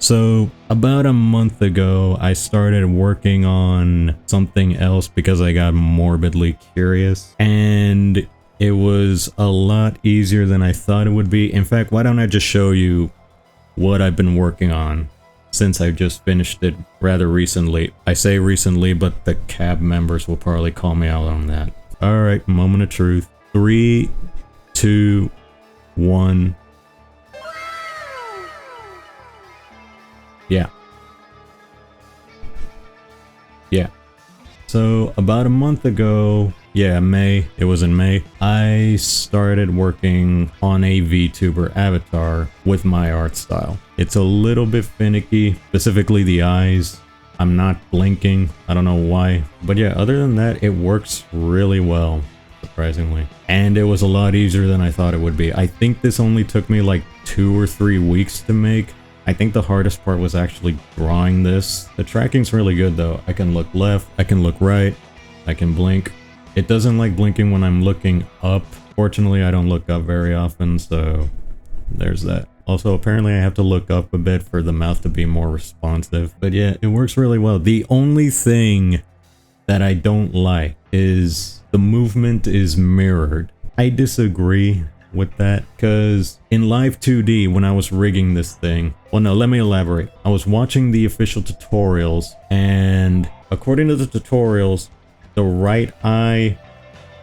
So about a month ago, I started working on something else because I got morbidly curious, and it was a lot easier than I thought it would be. In fact, why don't I just show you what I've been working on since I just finished it rather recently. I say recently, but the cab members will probably call me out on that. All right, moment of truth. 3, 2, 1. Yeah. So about a month ago, May, it was in May, I started working on a VTuber avatar with my art style. It's a little bit finicky, specifically the eyes. I'm not blinking, I don't know why. But yeah, other than that, it works really well, surprisingly. And it was a lot easier than I thought it would be. I think this only took me like 2 or 3 weeks to make. I think the hardest part was actually drawing this. The tracking's really good though. I can look left, I can look right, I can blink. It doesn't like blinking when I'm looking up. Fortunately, I don't look up very often, so there's that. Also, apparently I have to look up a bit for the mouth to be more responsive. But yeah, it works really well. The only thing that I don't like is the movement is mirrored. I disagree with that, because in live 2D, when I was rigging this thing, well, no, let me elaborate. I was watching the official tutorials, and according to the tutorials, the right eye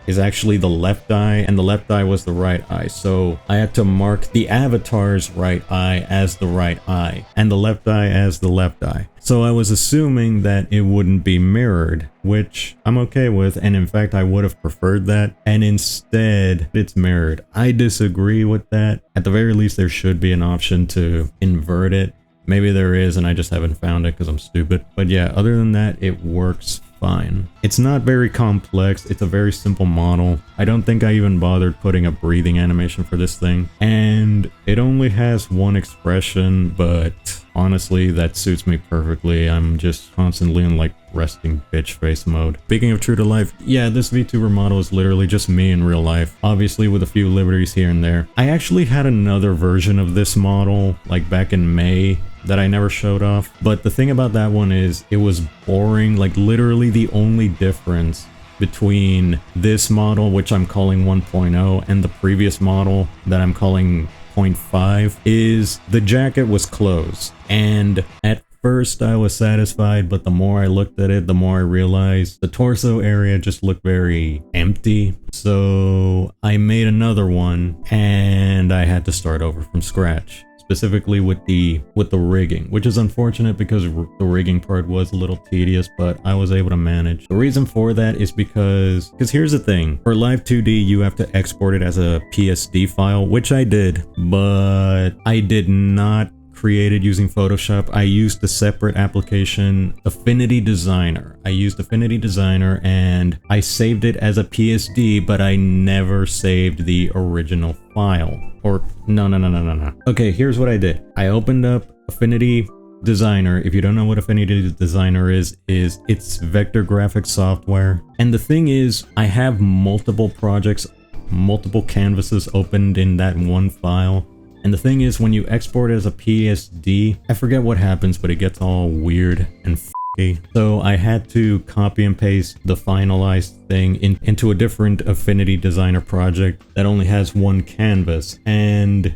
is actually the left eye, and the left eye was the right eye. So I had to mark the avatar's right eye as the right eye, and the left eye as the left eye. So I was assuming that it wouldn't be mirrored, which I'm okay with, and in fact I would have preferred that, and instead it's mirrored. I disagree with that. At the very least, there should be an option to invert it. Maybe there is, and I just haven't found it because I'm stupid. But yeah, other than that, it works fine. It's not very complex. It's a very simple model. I don't think I even bothered putting a breathing animation for this thing. And it only has one expression, but honestly, that suits me perfectly. I'm just constantly in like resting bitch face mode. Speaking of true to life, yeah, this VTuber model is literally just me in real life, obviously with a few liberties here and there. I actually had another version of this model like back in May that I never showed off, but the thing about that one is it was boring. Like literally the only difference between this model, which I'm calling 1.0, and the previous model that I'm calling 0.5 is the jacket was closed. And at first I was satisfied, but the more I looked at it, the more I realized the torso area just looked very empty. So I made another one and I had to start over from scratch, specifically with the rigging, which is unfortunate because the rigging part was a little tedious, but I was able to manage. The reason for that is because here's the thing. For live 2D, you have to export it as a PSD file, which I did, but I did not create it using Photoshop. I used a separate application, Affinity Designer. I used Affinity Designer and I saved it as a PSD, but I never saved the original file. Or no. Okay, here's what I did. I opened up Affinity Designer. If you don't know what Affinity Designer is it's vector graphics software. And the thing is, I have multiple projects, multiple canvases opened in that one file. And the thing is, when you export as a PSD, I forget what happens, but it gets all weird and f***y. So I had to copy and paste the finalized thing into a different Affinity Designer project that only has one canvas. And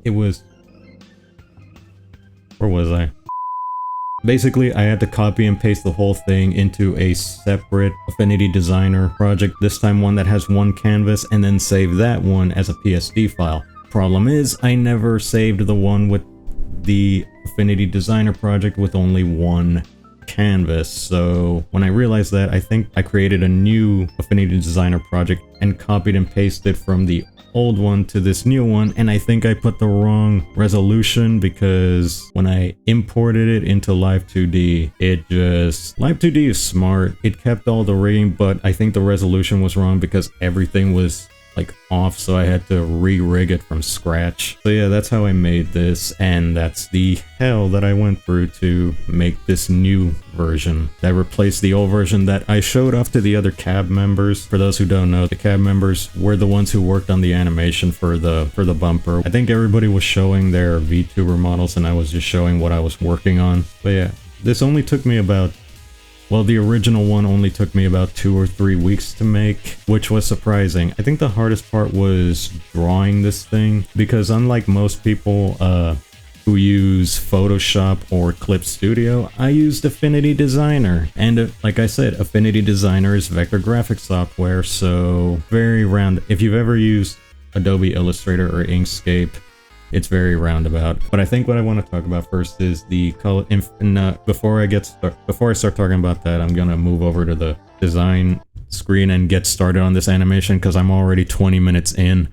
it was... where was I? Basically, I had to copy and paste the whole thing into a separate Affinity Designer project, this time one that has one canvas, and then save that one as a PSD file. Problem is, I never saved the one with the Affinity Designer project with only one canvas. So when I realized that, I think I created a new Affinity Designer project and copied and pasted from the old one to this new one, and I think I put the wrong resolution because when I imported it into Live 2D, Live 2D is smart. It kept all the rigging, but I think the resolution was wrong because everything was like off, so I had to re-rig it from scratch. So yeah, that's how I made this, and that's the hell that I went through to make this new version that replaced the old version that I showed off to the other cab members. For those who don't know, the cab members were the ones who worked on the animation for the bumper. I think everybody was showing their VTuber models and I was just showing what I was working on. But yeah, this only took me about, well, the original one only took me about 2 or 3 weeks to make, which was surprising. I think the hardest part was drawing this thing, because unlike most people who use Photoshop or Clip Studio, I used Affinity Designer. And like I said, Affinity Designer is vector graphics software, so very round. If you've ever used Adobe Illustrator or Inkscape, it's very roundabout. But I think what I want to talk about first is the color. Before I start talking about that, I'm gonna move over to the design screen and get started on this animation, because I'm already 20 minutes in.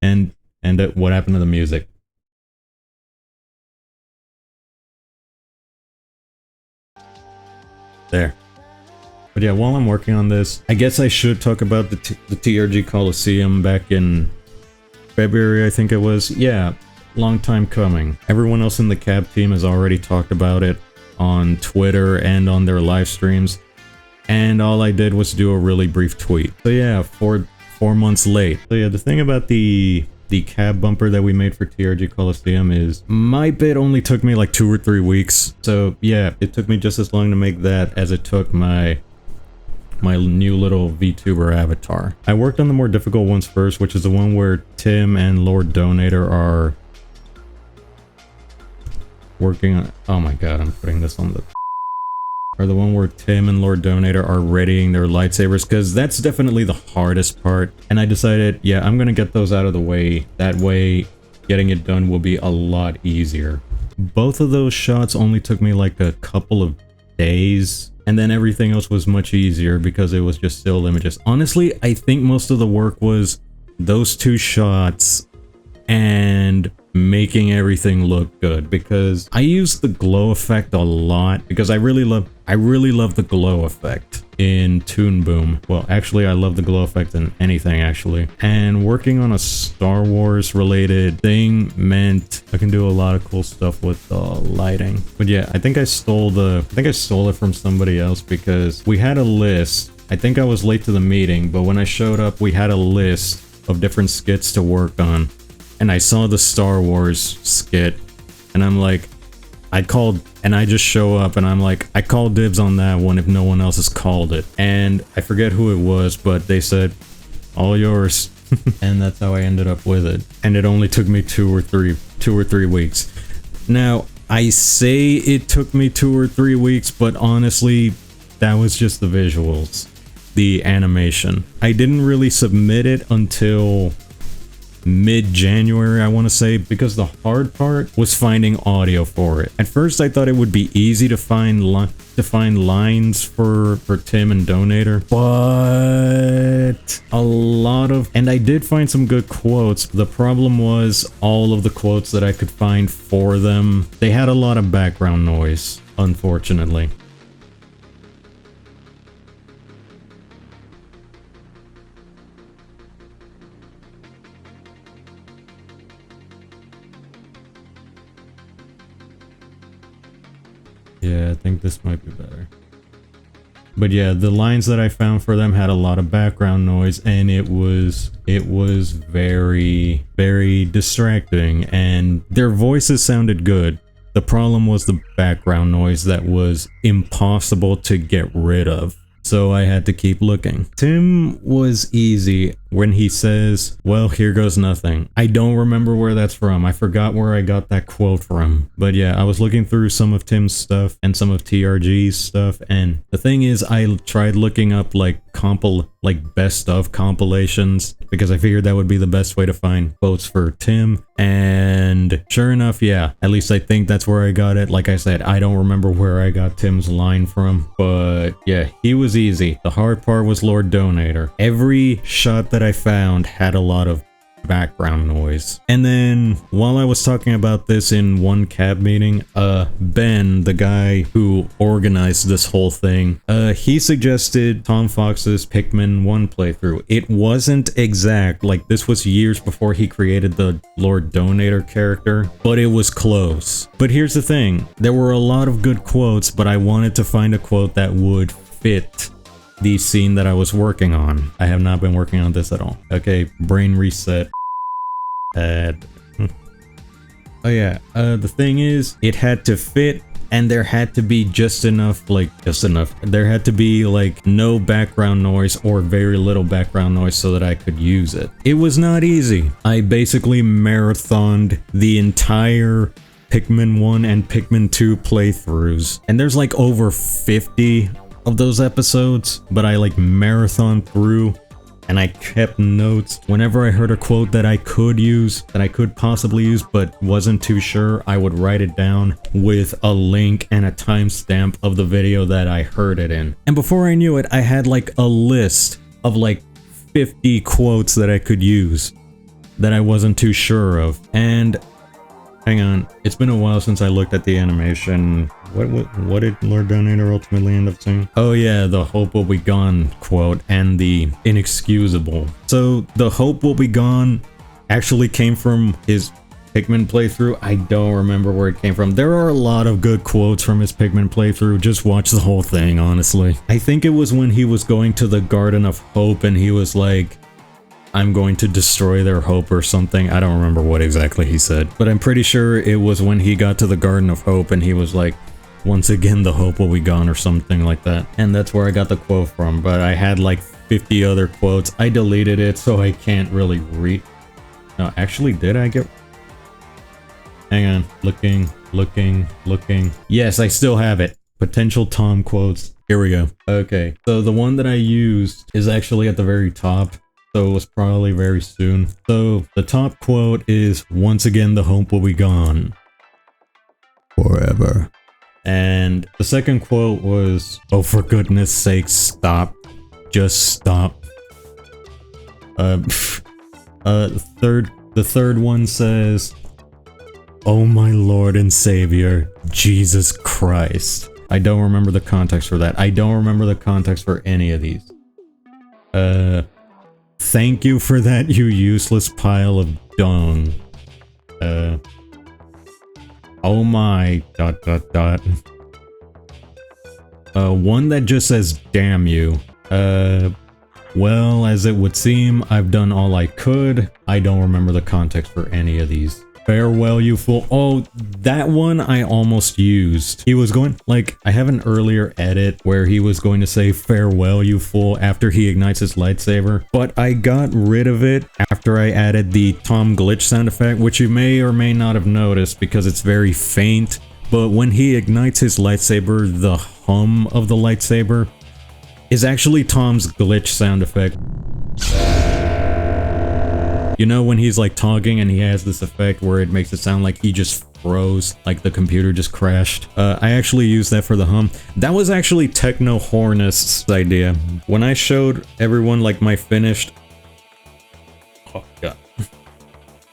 And what happened to the music? There. But yeah, while I'm working on this, I guess I should talk about the TRG Coliseum back in February, I think it was. Yeah. Long time coming. Everyone else in the cab team has already talked about it on Twitter and on their live streams, and all I did was do a really brief tweet. So yeah, 4 months late. So yeah, the thing about the cab bumper that we made for TRG Coliseum is my bit only took me like 2 or 3 weeks. So yeah, it took me just as long to make that as it took my new little VTuber avatar. I worked on the more difficult ones first, which is the one where Tim and Lord Donator are working on. Oh my god, I'm putting this on the. Or the one where Tim and Lord Donator are readying their lightsabers, because that's definitely the hardest part. And I decided, yeah, I'm gonna get those out of the way. That way, getting it done will be a lot easier. Both of those shots only took me like a couple of days, and then everything else was much easier because it was just still images. Honestly, I think most of the work was those 2 shots and making everything look good, because I use the glow effect a lot, because I really love the glow effect in Toon Boom. Well, actually, I love the glow effect in anything, actually. And working on a Star Wars related thing meant I can do a lot of cool stuff with lighting. But yeah, I think I stole it from somebody else, because we had a list. I think I was late to the meeting, but when I showed up, we had a list of different skits to work on. And I saw the Star Wars skit, and I'm like, I just show up and I'm like, I call dibs on that one if no one else has called it. And I forget who it was, but they said, all yours. And that's how I ended up with it. And it only took me 2 or 3 weeks. Now, I say it took me 2 or 3 weeks, but honestly, that was just the visuals, the animation. I didn't really submit it until mid-January, I want to say, because the hard part was finding audio for it. At first, I thought it would be easy to find lines for Tim and Donator, but and I did find some good quotes. The problem was all of the quotes that I could find for them, they had a lot of background noise, unfortunately. Yeah, I think this might be better. But yeah, the lines that I found for them had a lot of background noise, and it was very, very distracting, and their voices sounded good. The problem was the background noise that was impossible to get rid of. So I had to keep looking. Tim was easy when he says, well, here goes nothing. I don't remember where that's from. I forgot where I got that quote from. But yeah, I was looking through some of Tim's stuff and some of TRG's stuff. And the thing is, I tried looking up like best of compilations, because I figured that would be the best way to find quotes for Tim. And sure enough, yeah, at least I think that's where I got it. Like I said, I don't remember where I got Tim's line from, but yeah, he was easy. The hard part was Lord Donator. Every shot that I found had a lot of background noise. And then while I was talking about this in one cab meeting, Ben, the guy who organized this whole thing, he suggested Tom Fawkes' Pikmin 1 playthrough. It wasn't exact, like this was years before he created the Lord Donator character, but it was close. But here's the thing, there were a lot of good quotes, but I wanted to find a quote that would fit the scene that I was working on. I have not been working on this at all. Okay, brain reset. Oh yeah, the thing is, it had to fit, and there had to be just enough. There had to be like no background noise or very little background noise so that I could use it. It was not easy. I basically marathoned the entire Pikmin 1 and Pikmin 2 playthroughs, and there's like over 50 of those episodes, but I like marathon through and I kept notes. Whenever I heard a quote that I could use, that I could possibly use but wasn't too sure, I would write it down with a link and a timestamp of the video that I heard it in. And before I knew it, I had like a list of like 50 quotes that I could use that I wasn't too sure of. And hang on, it's been a while since I looked at the animation. What did Lord Donator ultimately end up saying? Oh yeah, the hope will be gone quote and the inexcusable. So the hope will be gone actually came from his Pikmin playthrough. I don't remember where it came from. There are a lot of good quotes from his Pikmin playthrough. Just watch the whole thing, honestly. I think it was when he was going to the Garden of Hope and he was like, I'm going to destroy their hope or something. I don't remember what exactly he said, but I'm pretty sure it was when he got to the Garden of Hope and he was like, once again, the hope will be gone or something like that. And that's where I got the quote from, but I had like 50 other quotes. I deleted it, so I can't really read. No, actually, did I get... Hang on, looking. Yes, I still have it. Potential Tom quotes. Here we go. Okay, so the one that I used is actually at the very top. So it was probably very soon. So the top quote is, once again, the hope will be gone. Forever. And the second quote was, oh, for goodness sake, stop. Just stop. The third one says, oh my Lord and Savior, Jesus Christ. I don't remember the context for that. I don't remember the context for any of these. Thank you for that, you useless pile of dung. Oh my... ... One that just says, damn you. Well, as it would seem, I've done all I could. I don't remember the context for any of these. Farewell, you fool. Oh, that one I almost used. He was going, like, I have an earlier edit where he was going to say, farewell, you fool, after he ignites his lightsaber. But I got rid of it after I added the Tom glitch sound effect, which you may or may not have noticed because it's very faint. But when he ignites his lightsaber, the hum of the lightsaber is actually Tom's glitch sound effect. You know when he's like talking and he has this effect where it makes it sound like he just froze, like the computer just crashed? I actually used that for the hum. That was actually TechnoHornist's idea. When I showed everyone like my finished... Oh god.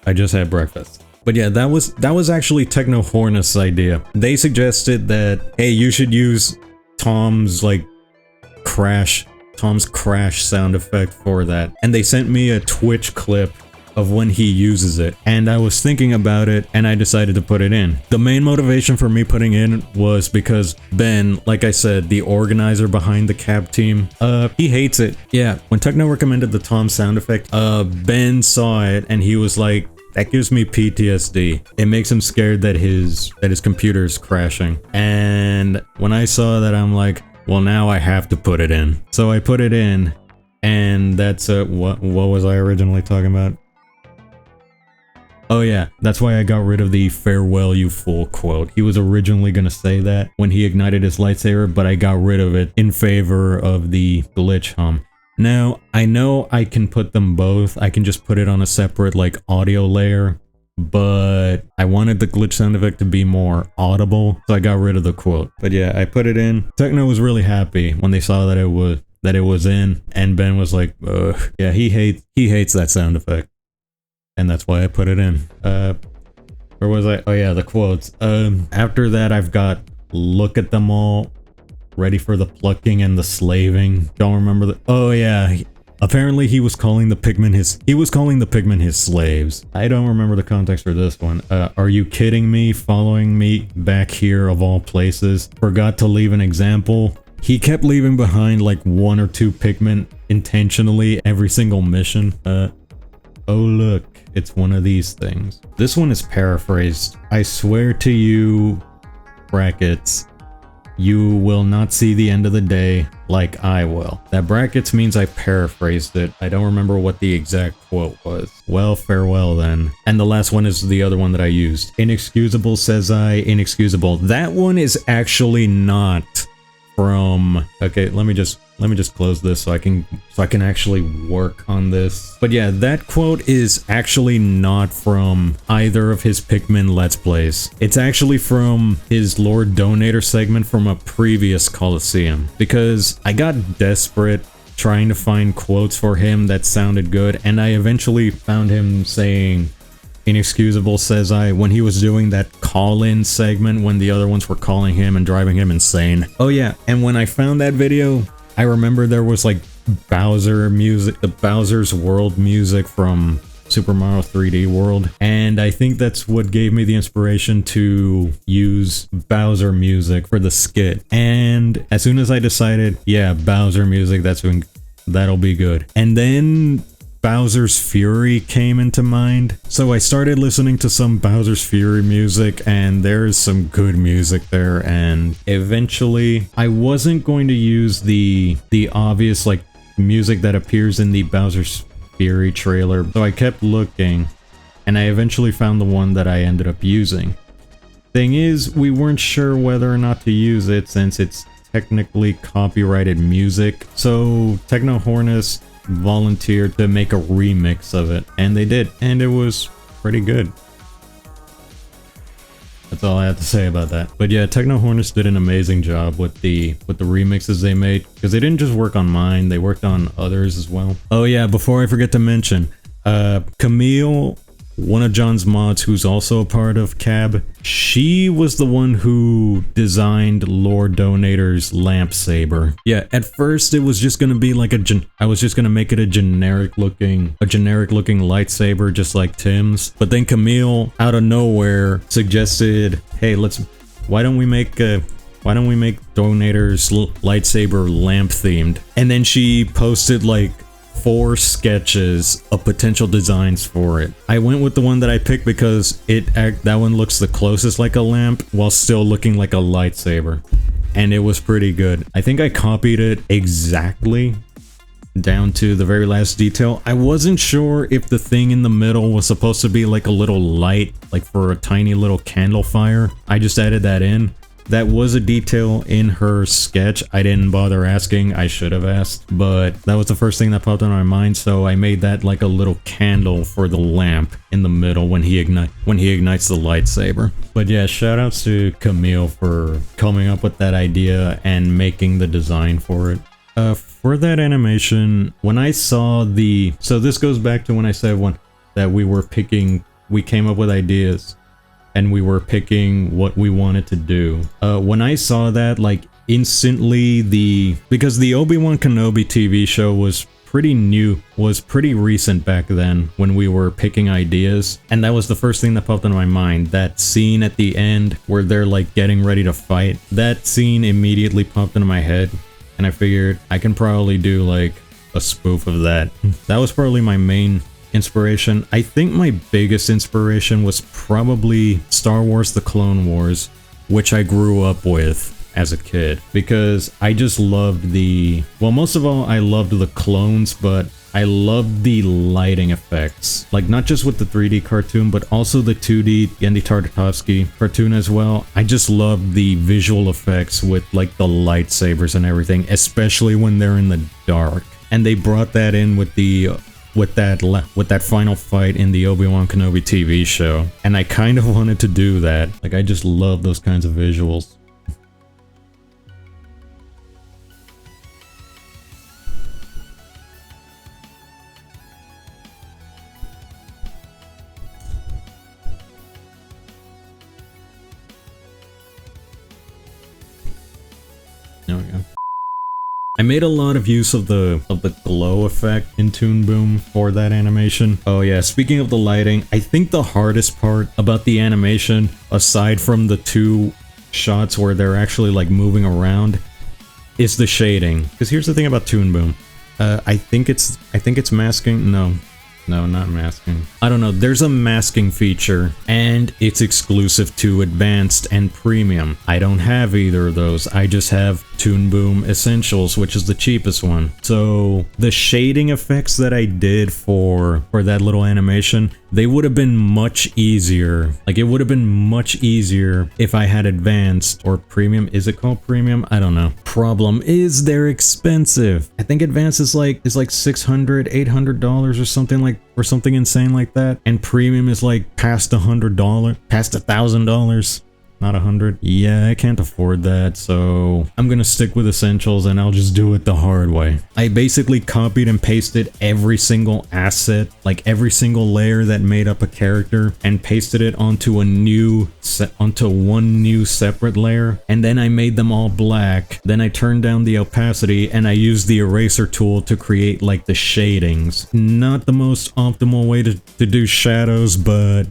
I just had breakfast. But yeah, that was actually TechnoHornist's idea. They suggested that, hey, you should use Tom's like crash sound effect for that. And they sent me a Twitch clip of when he uses it, and I was thinking about it and I decided to put it in. The main motivation for me putting in was because Ben, like I said, the organizer behind the cab team, he hates it. Yeah, when Techno recommended the Tom sound effect, Ben saw it and he was like, that gives me PTSD. It makes him scared that his computer's crashing. And when I saw that, I'm like, well, now I have to put it in. So I put it in, and that's what was I originally talking about? Oh yeah, that's why I got rid of the farewell you fool quote. He was originally gonna say that when he ignited his lightsaber, but I got rid of it in favor of the glitch hum. Now, I know I can put them both. I can just put it on a separate like audio layer, but I wanted the glitch sound effect to be more audible, so I got rid of the quote. But yeah, I put it in. Techno was really happy when they saw that it was in, and Ben was like, ugh. Yeah, he hates that sound effect. and that's why I put it in. Where was I? Oh yeah, the quotes. After that, I've got look at them all, ready for the plucking and the slaving. Don't remember the. Oh yeah. Apparently he was calling the pigmen his slaves. I don't remember the context for this one. Are you kidding me? Following me back here of all places. Forgot to leave an example. He kept leaving behind like 1 or 2 pigmen intentionally every single mission. Oh look, it's one of these things. This one is paraphrased. I swear to you, brackets, you will not see the end of the day like I will. That brackets means I paraphrased it. I don't remember what the exact quote was. Well, farewell then. And the last one is the other one that I used. Inexcusable, says I, inexcusable. That one is actually not from... Okay, let me just close this so I can actually work on this. But yeah, that quote is actually not from either of his Pikmin Let's Plays. It's actually from his Lord Donator segment from a previous Coliseum. Because I got desperate trying to find quotes for him that sounded good, and I eventually found him saying inexcusable, says I, when he was doing that call-in segment when the other ones were calling him and driving him insane. Oh yeah, and when I found that video, I remember there was like Bowser music, the Bowser's World music from Super Mario 3D World, and I think that's what gave me the inspiration to use Bowser music for the skit. And as soon as I decided, yeah, Bowser music, that'll be good. And then Bowser's Fury came into mind, so I started listening to some Bowser's Fury music, and there's some good music there. And eventually I wasn't going to use the obvious like music that appears in the Bowser's Fury trailer, so I kept looking, and I eventually found the one that I ended up using. Thing is, we weren't sure whether or not to use it since it's technically copyrighted music, so TechnoHornist volunteered to make a remix of it, and they did, and it was pretty good. That's all I have to say about that. But yeah, TechnoHornist did an amazing job with the remixes they made, because they didn't just work on mine, they worked on others as well. Oh yeah, before I forget to mention, Camille, one of John's mods who's also a part of CAB, she was the one who designed Lord Donator's lamp saber. Yeah, at first it was just gonna be like I was just gonna make it a generic looking lightsaber just like Tim's. But then Camille, out of nowhere, suggested, hey, why don't we make Donator's lightsaber lamp themed? And then she posted like 4 sketches of potential designs for it. I went with the one that I picked because that one looks the closest like a lamp while still looking like a lightsaber, and it was pretty good. I think I copied it exactly down to the very last detail. I wasn't sure if the thing in the middle was supposed to be like a little light, like for a tiny little candle fire. I just added that in. That was a detail in her sketch. I didn't bother asking. I should have asked, but that was the first thing that popped in my mind, so I made that like a little candle for the lamp in the middle when he ignites the lightsaber. But yeah, shout outs to Camille for coming up with that idea and making the design for it. For that animation, when I saw so this goes back to when I said that we came up with ideas and we were picking what we wanted to do. When I saw that, like instantly because the Obi-Wan Kenobi TV show was pretty recent back then when we were picking ideas, and that was the first thing that popped into my mind. That scene at the end where they're like getting ready to fight, that scene immediately popped into my head, and I figured I can probably do like a spoof of that. That was probably my main inspiration. I think my biggest inspiration was probably Star Wars: The Clone Wars, which I grew up with as a kid, because I just loved most of all, I loved the clones, but I loved the lighting effects, like not just with the 3D cartoon, but also the 2D Genndy Tartakovsky cartoon as well. I just loved the visual effects with like the lightsabers and everything, especially when they're in the dark. And they brought that in with that final fight in the Obi-Wan Kenobi TV show, and I kind of wanted to do that. Like, I just love those kinds of visuals. There we go. I made a lot of use of the glow effect in Toon Boom for that animation. Oh yeah, speaking of the lighting, I think the hardest part about the animation, aside from the 2 shots where they're actually like moving around, is the shading. Because here's the thing about Toon Boom. I think it's masking. No, not masking. I don't know. There's a masking feature, and it's exclusive to Advanced and Premium. I don't have either of those. I just have Toon Boom Essentials, which is the cheapest one. So the shading effects that I did for that little animation, they would have been much easier. Like, it would have been much easier if I had Advanced or Premium. Is it called Premium? I don't know. Problem is, they're expensive. I think Advanced is like $600, $800 or something like, or something insane like that. And Premium is like past $100, past $1,000. Not 100. Yeah, I can't afford that, so I'm gonna stick with Essentials and I'll just do it the hard way. I basically copied and pasted every single asset, like every single layer that made up a character, and pasted it onto one new separate layer, and then I made them all black. Then I turned down the opacity and I used the eraser tool to create like the shadings. Not the most optimal way to do shadows, but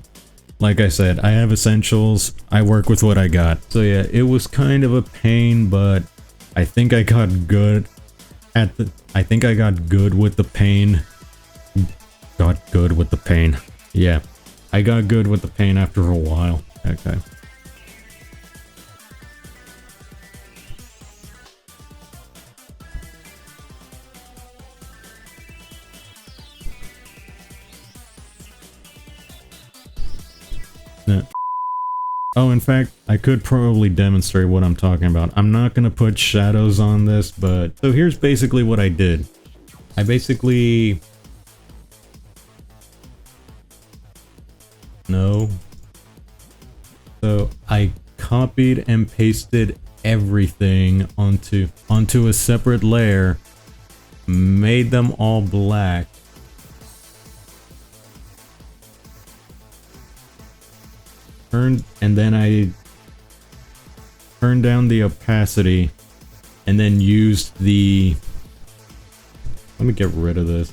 like I said, I have Essentials, I work with what I got. So yeah, it was kind of a pain, but I think I got good at the... I think I got good with the pain. Got good with the pain. Yeah, I got good with the pain after a while. Okay. Oh, in fact, I could probably demonstrate what I'm talking about. I'm not going to put shadows on this, but... So here's basically what I did. I basically... No. So I copied and pasted everything onto a separate layer, made them all black, and then I turned down the opacity and then used the... Let me get rid of this.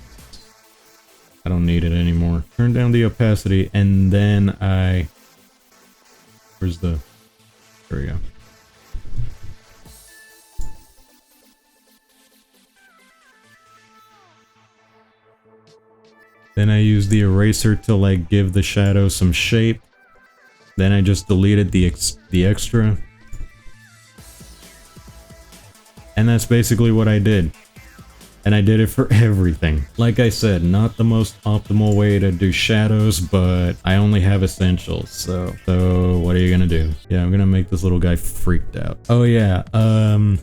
I don't need it anymore. Turn down the opacity and then I... Where's the... There we go. Then I used the eraser to like give the shadow some shape. Then I just deleted the extra. And that's basically what I did. And I did it for everything. Like I said, not the most optimal way to do shadows, but I only have Essentials, so what are you gonna do? Yeah, I'm gonna make this little guy freaked out. Oh yeah,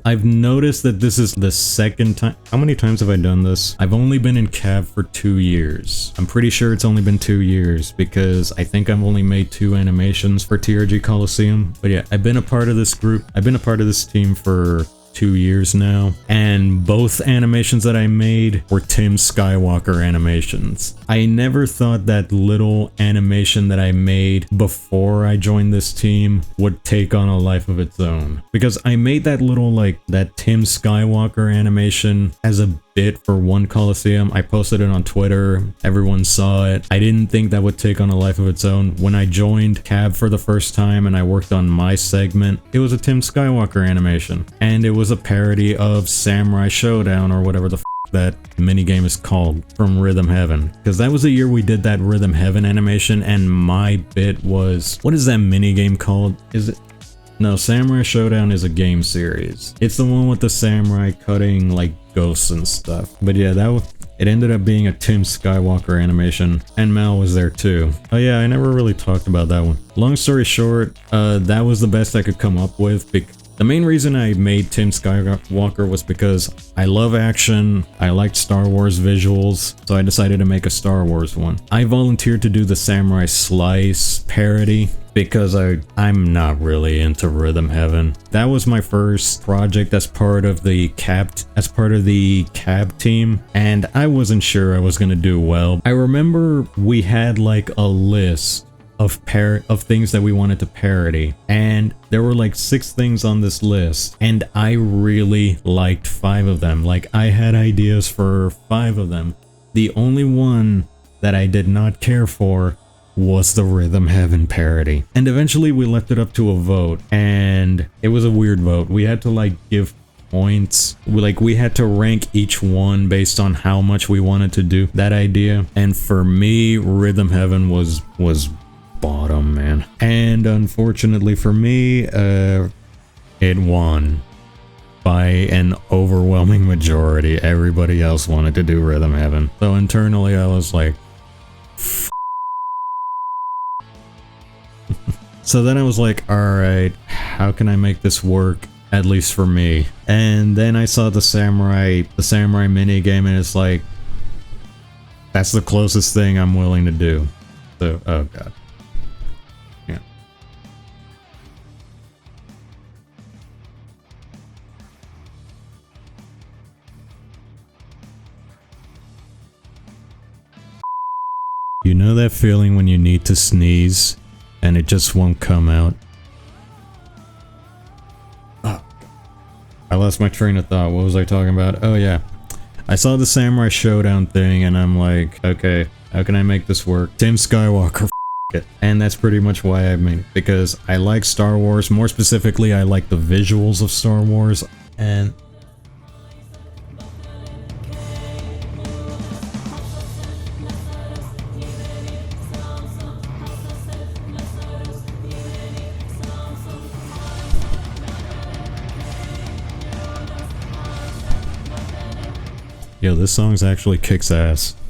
I've noticed that this is the second time. How many times have I done this? I've only been in cab for 2 years. I'm pretty sure it's only been 2 years because I think I've only made 2 animations for TRG Coliseum. But yeah, I've been a part of this group. I've been a part of this team for 2 years now, and both animations that I made were Tim Skywalker animations. I never thought that little animation that I made before I joined this team would take on a life of its own, because I made that little that Tim Skywalker animation as a bit for one Coliseum. I posted it on Twitter, everyone saw it. I didn't think that would take on a life of its own. When I joined Cab for the first time and I worked on my segment, it was a Tim Skywalker animation, and it was a parody of Samurai Showdown or whatever the that minigame is called from Rhythm Heaven, because that was the year we did that Rhythm Heaven animation, and my bit was, what is that minigame called? Is it... No, Samurai Showdown is a game series. It's the one with the samurai cutting like ghosts and stuff. But yeah, it ended up being a Tim Skywalker animation, and Mal was there too. Oh yeah, I never really talked about that one. Long story short, that was the best I could come up with. The main reason I made Tim Skywalker was because I love action, I liked Star Wars visuals, so I decided to make a Star Wars one. I volunteered to do the Samurai Slice parody because I'm not really into Rhythm Heaven. That was my first project as part of the Cab team, and I wasn't sure I was gonna do well. I remember we had like a list of things that we wanted to parody, and there were like 6 things on this list, and I really liked 5 of them. Like, I had ideas for 5 of them. The only one that I did not care for was the Rhythm Heaven parody. And eventually we left it up to a vote, and it was a weird vote. We had to like give points. We had to rank each one based on how much we wanted to do that idea. And for me, Rhythm Heaven was bottom, man. And unfortunately for me, it won by an overwhelming majority. Everybody else wanted to do Rhythm Heaven. So internally I was like, so then I was like, alright, how can I make this work, at least for me? And then I saw the samurai mini game, and it's like, that's the closest thing I'm willing to do. So, oh god. Yeah. You know that feeling when you need to sneeze and it just won't come out? Oh, I lost my train of thought. What was I talking about? Oh yeah. I saw the Samurai Showdown thing and I'm like, okay, how can I make this work? Tim Skywalker, it. And that's pretty much why I made it. Because I like Star Wars. More specifically, I like the visuals of Star Wars. And yo, this song's actually kicks ass.